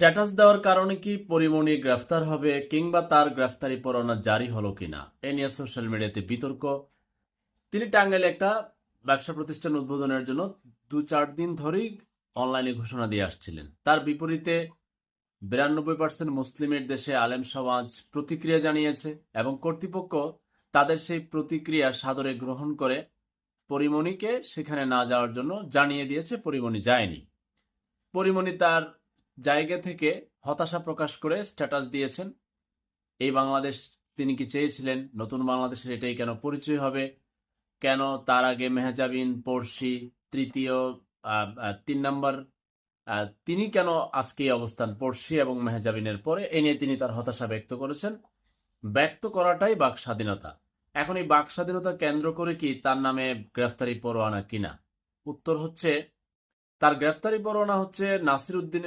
Status দেওয়ার কারণে কি পরিমণি গ্রেফতার হবে কিংবা তার গ্রেফতারি পরোয়ানা জারি হলো কিনা এ নিয়ে সোশ্যাল মিডিয়াতে বিতর্ক। তিনি টাঙ্গাইলে একটা ব্যবসা প্রতিষ্ঠান উদ্বোধনের জন্য 2-4 দিন ধরেই অনলাইনে ঘোষণা দিয়ে আসছিলেন। তার বিপরীতে 92% মুসলিমের দেশে আলেম সমাজ প্রতিক্রিয়া জানিয়েছে এবং কর্তৃপক্ষ তাদের সেই প্রতিক্রিয়া সাদরে গ্রহণ করে পরিমণিকে সেখানে না যাওয়ার জন্য জানিয়ে দিয়েছে। পরিমণি যায়নি। পরিমণি তার জায়গা থেকে হতাশা প্রকাশ করে স্ট্যাটাস দিয়েছেন। এই বাংলাদেশ তিনি কি চেয়েছিলেন? নতুন বাংলাদেশের এটাই কেন পরিচয় হবে? কেন তার আগে মেহজাবিন, পড়শি, তৃতীয় 3 নম্বর তিনি কেন আজকে এই অবস্থান পড়শি এবং মেহজাবিনের পরে? এ নিয়ে তিনি তার হতাশা ব্যক্ত করেছেন। ব্যক্ত করাটাই বাক স্বাধীনতা। এখন এই বাক স্বাধীনতা কেন্দ্র করে কি তার নামে গ্রেফতারি পরোয়ানা কিনা? উত্তর হচ্ছে, তার গ্রেফতারি পরোয়ানা হচ্ছে নাসির উদ্দিনের